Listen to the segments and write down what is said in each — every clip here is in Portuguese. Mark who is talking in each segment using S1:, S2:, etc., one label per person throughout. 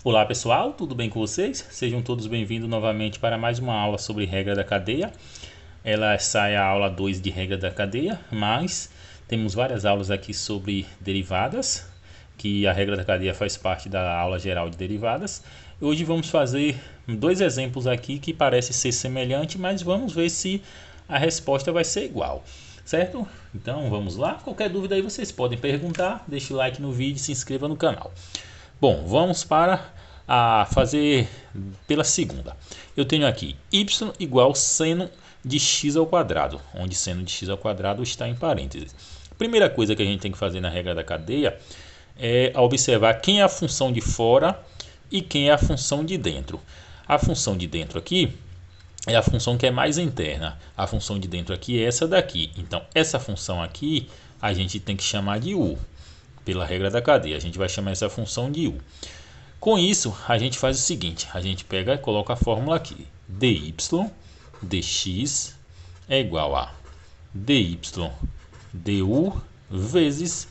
S1: Olá pessoal, tudo bem com vocês? Sejam todos bem-vindos novamente para mais uma aula sobre regra da cadeia. Ela sai a aula 2 de regra da cadeia, mas temos várias aulas aqui sobre derivadas, que a regra da cadeia faz parte da aula geral de derivadas. Hoje vamos fazer dois exemplos aqui que parecem ser semelhantes, mas vamos ver se a resposta vai ser igual, certo? Então vamos lá, qualquer dúvida aí vocês podem perguntar, deixe o like no vídeo e se inscreva no canal. Bom, vamos para a fazer pela segunda. Eu tenho aqui y igual seno de x ao quadrado, onde seno de x ao quadrado está em parênteses. Primeira coisa que a gente tem que fazer na regra da cadeia é observar quem é a função de fora e quem é a função de dentro. A função de dentro aqui é a função que é mais interna. A função de dentro aqui é essa daqui. Então, essa função aqui a gente tem que chamar de u. Pela regra da cadeia, a gente vai chamar essa função de u. Com isso, a gente faz o seguinte, a gente pega e coloca a fórmula aqui. dy dx é igual a dy du vezes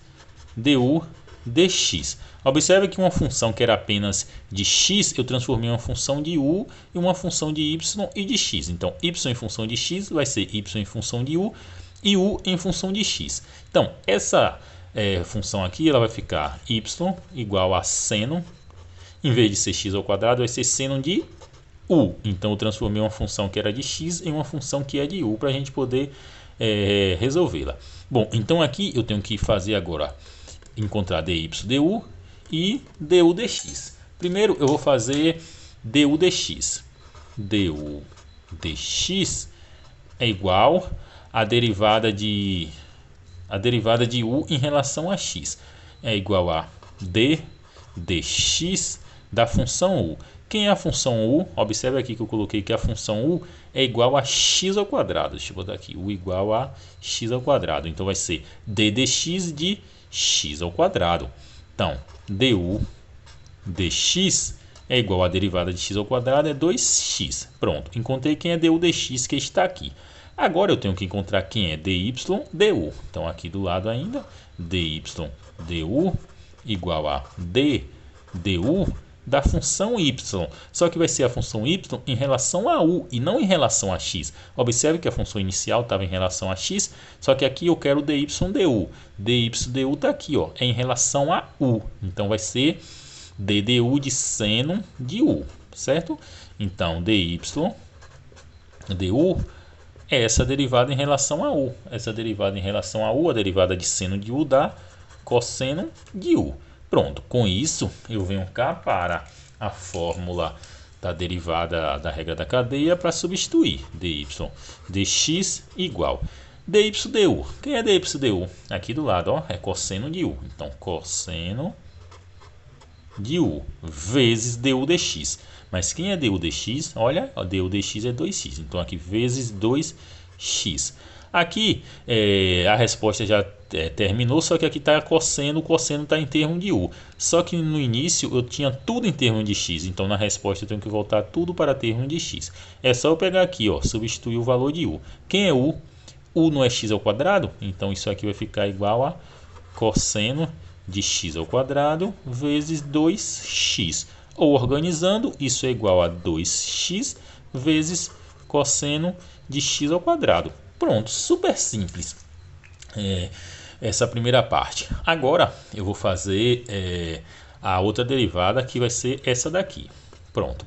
S1: du dx. Observe que uma função que era apenas de x, eu transformei em uma função de u e uma função de y e de x. Então, y em função de x vai ser y em função de u e u em função de x. Então, essa função aqui ela vai ficar y igual a seno, em vez de ser x ao quadrado, vai ser seno de u. Então eu transformei uma função que era de x em uma função que é de u para a gente poder resolvê-la. Bom, então aqui eu tenho que fazer agora, encontrar dy du e du dx. Primeiro eu vou fazer du dx. Du dx é igual a derivada de u em relação a x. É igual a d dx da função u. Quem é a função u? Observe aqui que eu coloquei que a função u é igual a x ao quadrado. Deixa eu botar aqui, u igual a x ao quadrado. Então vai ser d dx de x ao quadrado. Então, du dx é igual a derivada de x ao quadrado, é 2x. Pronto, encontrei quem é du dx, que está aqui. Agora eu tenho que encontrar quem é dy du. Então aqui do lado ainda, dy du igual a d du da função y. Só que vai ser a função y em relação a u e não em relação a x. Observe que a função inicial estava em relação a x, só que aqui eu quero dy du. Dy du está aqui, ó, é em relação a u. Então vai ser d du de seno de u, certo? Então dy du é essa derivada em relação a u. Essa derivada em relação a u, a derivada de seno de u dá cosseno de u. Pronto, com isso eu venho cá para a fórmula da derivada da regra da cadeia para substituir dy dx igual dy du. Quem é dy du? Aqui do lado, ó, é cosseno de u. Então, cosseno de u vezes du dx. Mas quem é du dx? Olha, du dx é 2x. Então aqui vezes 2x. Aqui a resposta já terminou, só que aqui está cosseno, o cosseno está em termos de u. Só que no início eu tinha tudo em termos de x, então na resposta eu tenho que voltar tudo para termos de x. É só eu pegar aqui, ó, substituir o valor de u. Quem é u? U não é x ao quadrado, então isso aqui vai ficar igual a cosseno de x ao quadrado vezes 2x. Ou organizando, isso é igual a 2x vezes cosseno de x ao quadrado. Pronto, super simples essa primeira parte. Agora eu vou fazer a outra derivada, que vai ser essa daqui. Pronto,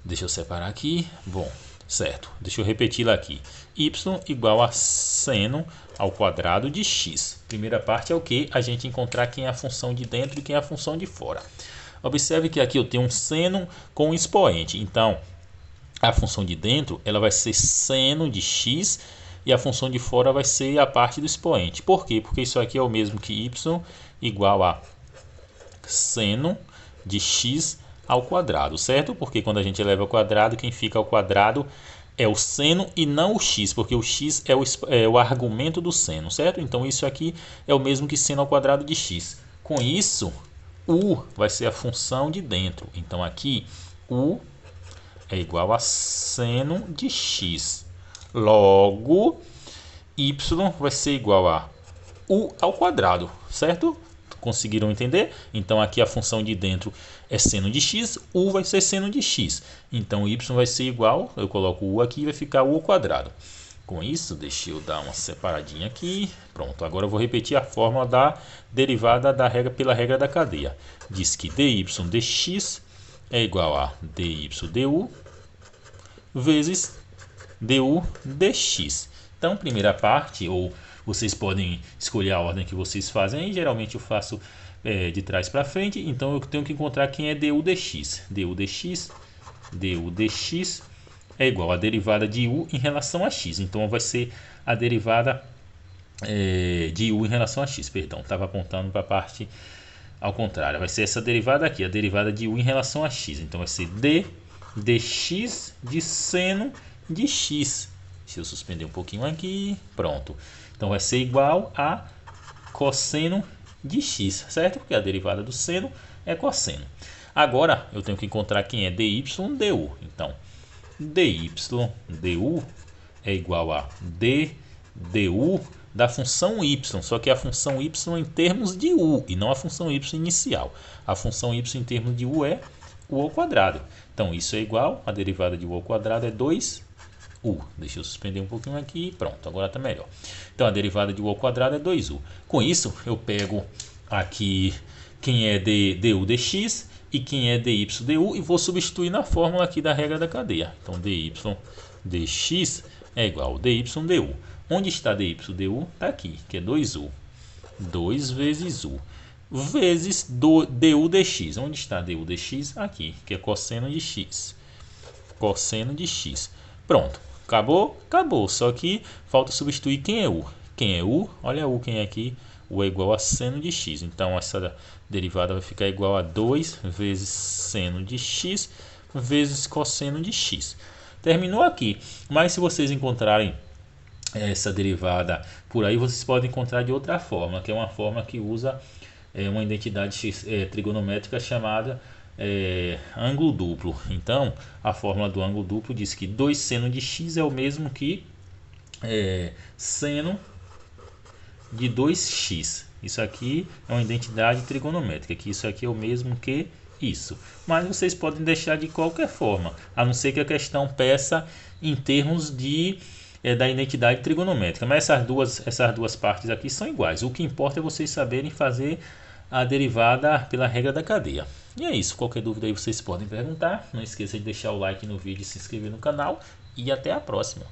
S1: deixa eu separar aqui. Bom, certo, deixa eu repetir lá aqui. Y igual a seno ao quadrado de x. Primeira parte é o que? A gente encontrar quem é a função de dentro e quem é a função de fora. Observe que aqui eu tenho um seno com um expoente. Então, a função de dentro ela vai ser seno de x e a função de fora vai ser a parte do expoente. Por quê? Porque isso aqui é o mesmo que y igual a seno de x ao quadrado, certo? Porque quando a gente eleva ao quadrado, quem fica ao quadrado é o seno e não o x, porque o x é o argumento do seno, certo? Então isso aqui é o mesmo que seno ao quadrado de x. Com isso, u vai ser a função de dentro. Então aqui u é igual a seno de x. Logo, y vai ser igual a u ao quadrado, certo? Conseguiram entender? Então aqui a função de dentro é seno de x, u vai ser seno de x. Então y vai ser igual, eu coloco u aqui e vai ficar u ao quadrado. Com isso, deixa eu dar uma separadinha aqui. Pronto, agora eu vou repetir a fórmula da derivada da regra pela regra da cadeia. Diz que dy dx é igual a dy du vezes du dx. Então, primeira parte, ou vocês podem escolher a ordem que vocês fazem aí. Geralmente eu faço de trás para frente. Então eu tenho que encontrar quem é du dx. Du dx é igual a derivada de u em relação a x. Então vai ser a derivada de u em relação a x. Perdão, estava apontando para a parte ao contrário. Vai ser essa derivada aqui, a derivada de u em relação a x. Então vai ser d dx de seno de x. Deixa eu suspender um pouquinho aqui. Pronto. Então vai ser igual a cosseno de x, certo? Porque a derivada do seno é cosseno. Agora eu tenho que encontrar quem é dy du. Então dy du é igual a d du da função y, só que a função y em termos de u e não a função y inicial. A função y em termos de u é u ao quadrado. Então isso é igual, a derivada de u ao quadrado é 2u. Deixa eu suspender um pouquinho aqui, pronto, agora está melhor. Então a derivada de u ao quadrado é 2u. Com isso eu pego aqui quem é du dx e quem é dy du e vou substituir na fórmula aqui da regra da cadeia. Então dy dx é igual a dy du. Onde está dy du? Está aqui, que é 2u. 2 vezes u vezes du dx. Onde está du dx? Aqui, que é cosseno de x. Cosseno de x. Pronto, acabou? Acabou. Só que falta substituir quem é u. Quem é u? Olha u quem é aqui. U é igual a seno de x. Então essa derivada vai ficar igual a 2 vezes seno de x vezes cosseno de x. Terminou aqui. Mas se vocês encontrarem essa derivada por aí, vocês podem encontrar de outra forma, que é uma forma que usa uma identidade trigonométrica chamada ângulo duplo. Então a fórmula do ângulo duplo diz que 2 seno de x é o mesmo que seno de 2x. Isso aqui é uma identidade trigonométrica, que isso aqui é o mesmo que isso. Mas vocês podem deixar de qualquer forma, a não ser que a questão peça em termos da identidade trigonométrica. Mas essas duas partes aqui são iguais. O que importa é vocês saberem fazer a derivada pela regra da cadeia. E é isso. Qualquer dúvida aí vocês podem perguntar. Não esqueça de deixar o like no vídeo e se inscrever no canal. E até a próxima.